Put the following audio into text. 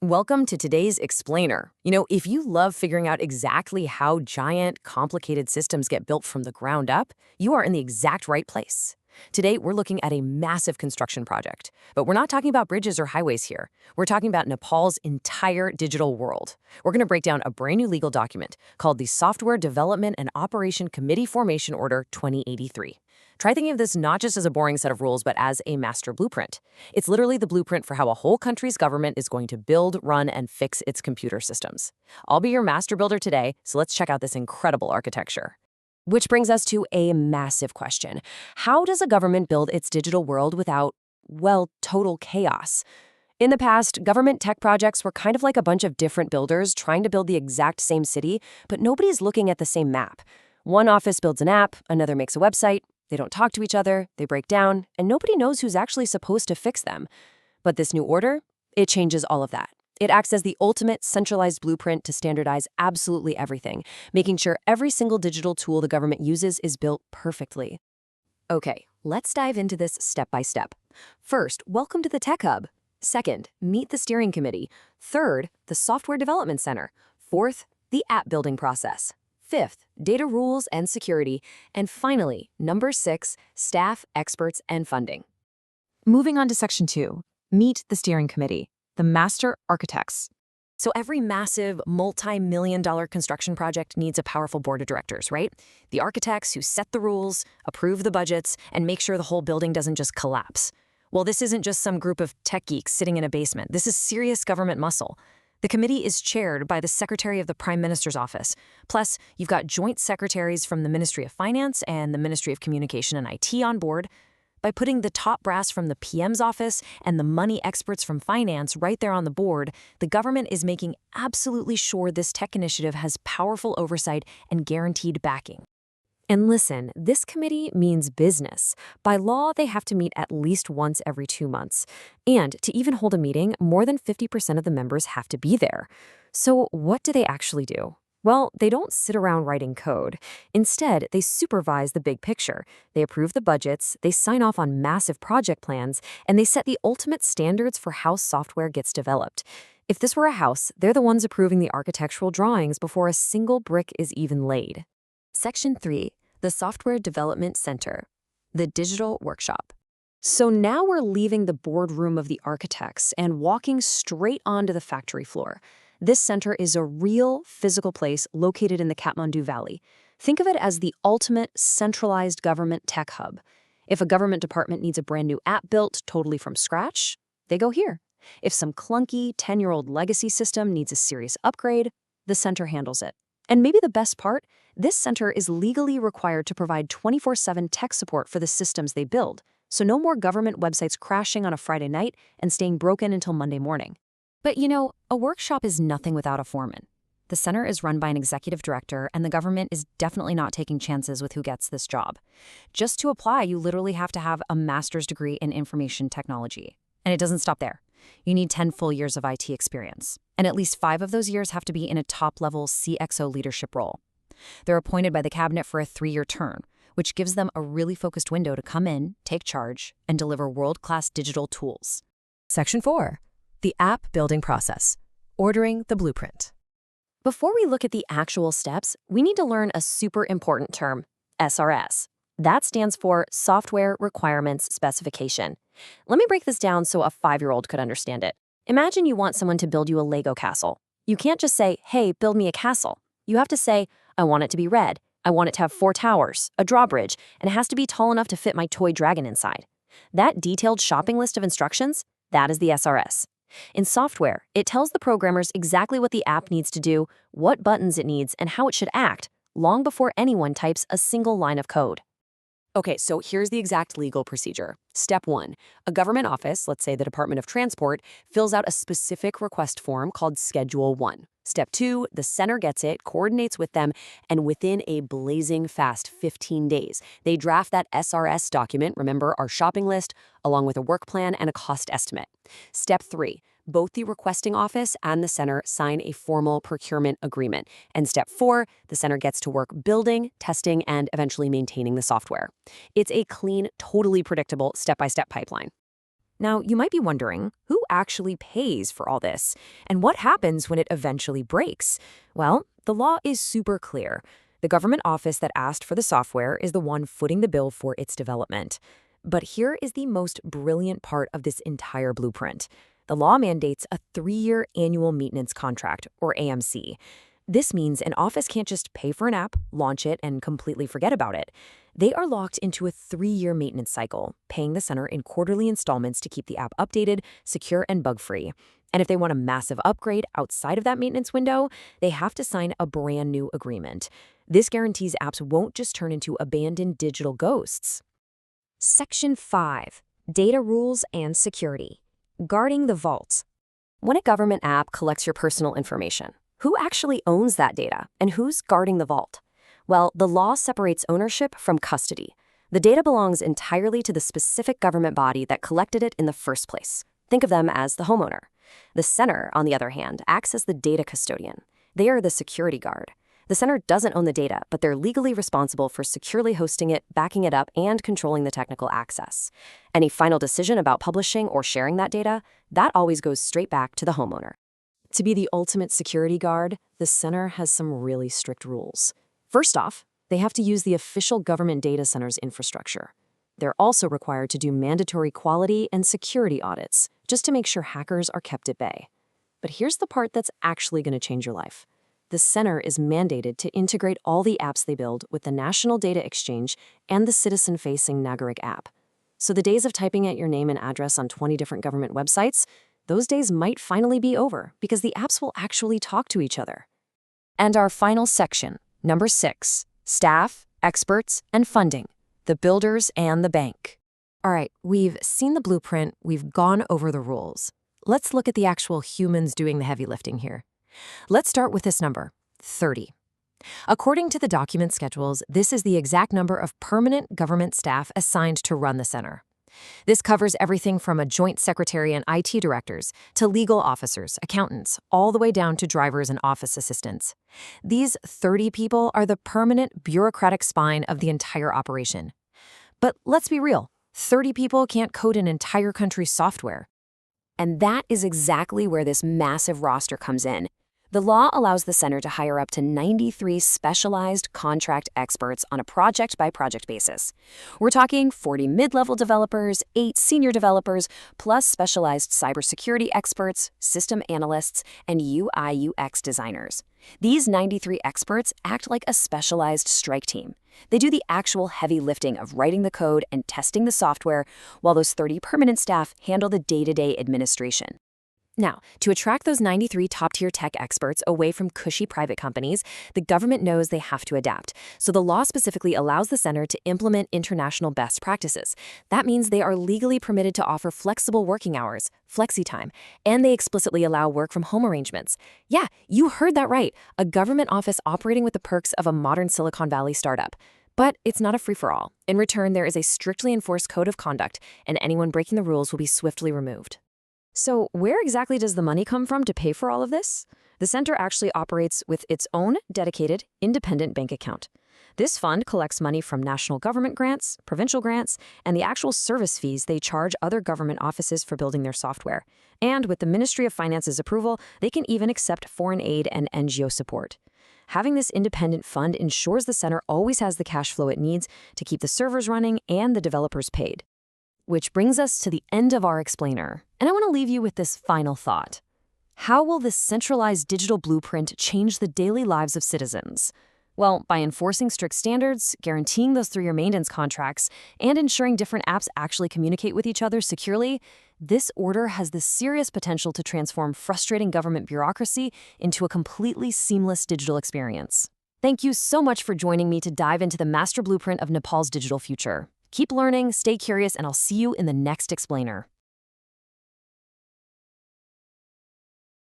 Welcome to today's Explainer. If you love figuring out exactly how giant, complicated systems get built from the ground up, you are in the exact right place. Today, we're looking at a massive construction project, but we're not talking about bridges or highways here. We're talking about Nepal's entire digital world. We're going to break down a brand new legal document called the Software Development and Operation Committee Formation Order 2083. Try thinking of this not just as a boring set of rules, but as a master blueprint. It's literally the blueprint for how a whole country's government is going to build, run, and fix its computer systems. I'll be your master builder today, so let's check out this incredible architecture. Which brings us to a massive question. How does a government build its digital world without, well, total chaos? In the past, government tech projects were kind of like a bunch of different builders trying to build the exact same city, but nobody's looking at the same map. One office builds an app, another makes a website. They don't talk to each other, they break down, and nobody knows who's actually supposed to fix them. But this new order, it changes all of that. It acts as the ultimate centralized blueprint to standardize absolutely everything, making sure every single digital tool the government uses is built perfectly. Okay, let's dive into this step by step. First, welcome to the Tech Hub. Second, meet the steering committee. Third, the software development center. Fourth, the app building process. Fifth, data rules and security. And finally, number 6, staff, experts, and funding. Moving on to Section 2, meet the steering committee, the master architects. So every massive, multi-million-dollar construction project needs a powerful board of directors, right? The architects who set the rules, approve the budgets, and make sure the whole building doesn't just collapse. Well, this isn't just some group of tech geeks sitting in a basement. This is serious government muscle. The committee is chaired by the Secretary of the Prime Minister's office. Plus, you've got joint secretaries from the Ministry of Finance and the Ministry of Communication and IT on board. By putting the top brass from the PM's office and the money experts from finance right there on the board, the government is making absolutely sure this tech initiative has powerful oversight and guaranteed backing. And listen, this committee means business. By law, they have to meet at least once every 2 months. And to even hold a meeting, more than 50% of the members have to be there. So what do they actually do? Well, they don't sit around writing code. Instead, they supervise the big picture. They approve the budgets, they sign off on massive project plans, and they set the ultimate standards for how software gets developed. If this were a house, they're the ones approving the architectural drawings before a single brick is even laid. Section 3. The Software Development Center, the Digital Workshop. So now we're leaving the boardroom of the architects and walking straight onto the factory floor. This center is a real physical place located in the Kathmandu Valley. Think of it as the ultimate centralized government tech hub. If a government department needs a brand new app built totally from scratch, they go here. If some clunky 10-year-old legacy system needs a serious upgrade, the center handles it. And maybe the best part, this center is legally required to provide 24/7 tech support for the systems they build, so no more government websites crashing on a Friday night and staying broken until Monday morning. But a workshop is nothing without a foreman. The center is run by an executive director, and the government is definitely not taking chances with who gets this job. Just to apply, you literally have to have a master's degree in information technology. And it doesn't stop there. You need 10 full years of IT experience, and at least 5 of those years have to be in a top-level CXO leadership role. They're appointed by the cabinet for a 3-year term, which gives them a really focused window to come in, take charge, and deliver world-class digital tools. Section 4. The app building process. Ordering the blueprint. Before we look at the actual steps, we need to learn a super important term, SRS. That stands for Software Requirements Specification. Let me break this down so a 5-year-old could understand it. Imagine you want someone to build you a Lego castle. You can't just say, hey, build me a castle. You have to say, I want it to be red. I want it to have 4 towers, a drawbridge, and it has to be tall enough to fit my toy dragon inside. That detailed shopping list of instructions, that is the SRS. In software, it tells the programmers exactly what the app needs to do, what buttons it needs, and how it should act, long before anyone types a single line of code. Okay, so here's the exact legal procedure. Step 1, a government office, let's say the Department of Transport, fills out a specific request form called Schedule 1. Step 2, the center gets it, coordinates with them, and within a blazing fast 15 days, they draft that SRS document, remember our shopping list, along with a work plan and a cost estimate. Step 3, both the requesting office and the center sign a formal procurement agreement. And step 4, the center gets to work building, testing, and eventually maintaining the software. It's a clean, totally predictable step-by-step pipeline. Now, you might be wondering, who actually pays for all this? And what happens when it eventually breaks? Well, the law is super clear. The government office that asked for the software is the one footing the bill for its development. But here is the most brilliant part of this entire blueprint. The law mandates a 3-year annual maintenance contract, or AMC. This means an office can't just pay for an app, launch it, and completely forget about it. They are locked into a 3-year maintenance cycle, paying the center in quarterly installments to keep the app updated, secure, and bug-free. And if they want a massive upgrade outside of that maintenance window, they have to sign a brand new agreement. This guarantees apps won't just turn into abandoned digital ghosts. Section 5. Data Rules and Security. Guarding the Vault. When a government app collects your personal information, who actually owns that data, and who's guarding the vault? Well, the law separates ownership from custody. The data belongs entirely to the specific government body that collected it in the first place. Think of them as the homeowner. The center, on the other hand, acts as the data custodian. They are the security guard. The center doesn't own the data, but they're legally responsible for securely hosting it, backing it up, and controlling the technical access. Any final decision about publishing or sharing that data, that always goes straight back to the homeowner. To be the ultimate security guard, the center has some really strict rules. First off, they have to use the official government data center's infrastructure. They're also required to do mandatory quality and security audits, just to make sure hackers are kept at bay. But here's the part that's actually going to change your life. The center is mandated to integrate all the apps they build with the National Data Exchange and the citizen-facing Nagaric app. So the days of typing out your name and address on 20 different government websites, those days might finally be over because the apps will actually talk to each other. And our final section, number 6, staff, experts, and funding, the builders and the bank. All right, we've seen the blueprint, we've gone over the rules. Let's look at the actual humans doing the heavy lifting here. Let's start with this number, 30. According to the document schedules, this is the exact number of permanent government staff assigned to run the center. This covers everything from a joint secretary and IT directors to legal officers, accountants, all the way down to drivers and office assistants. These 30 people are the permanent bureaucratic spine of the entire operation. But let's be real, 30 people can't code an entire country's software. And that is exactly where this massive roster comes in. The law allows the center to hire up to 93 specialized contract experts on a project-by-project basis. We're talking 40 mid-level developers, 8 senior developers, plus specialized cybersecurity experts, system analysts, and UI/UX designers. These 93 experts act like a specialized strike team. They do the actual heavy lifting of writing the code and testing the software, while those 30 permanent staff handle the day-to-day administration. Now, to attract those 93 top-tier tech experts away from cushy private companies, the government knows they have to adapt. So the law specifically allows the center to implement international best practices. That means they are legally permitted to offer flexible working hours, flexi-time, and they explicitly allow work-from-home arrangements. Yeah, you heard that right. A government office operating with the perks of a modern Silicon Valley startup. But it's not a free-for-all. In return, there is a strictly enforced code of conduct, and anyone breaking the rules will be swiftly removed. So where exactly does the money come from to pay for all of this? The center actually operates with its own dedicated, independent bank account. This fund collects money from national government grants, provincial grants, and the actual service fees they charge other government offices for building their software. And with the Ministry of Finance's approval, they can even accept foreign aid and NGO support. Having this independent fund ensures the center always has the cash flow it needs to keep the servers running and the developers paid. Which brings us to the end of our explainer, and I want to leave you with this final thought. How will this centralized digital blueprint change the daily lives of citizens? Well, by enforcing strict standards, guaranteeing those 3-year maintenance contracts, and ensuring different apps actually communicate with each other securely, this order has the serious potential to transform frustrating government bureaucracy into a completely seamless digital experience. Thank you so much for joining me to dive into the master blueprint of Nepal's digital future. Keep learning, stay curious, and I'll see you in the next explainer.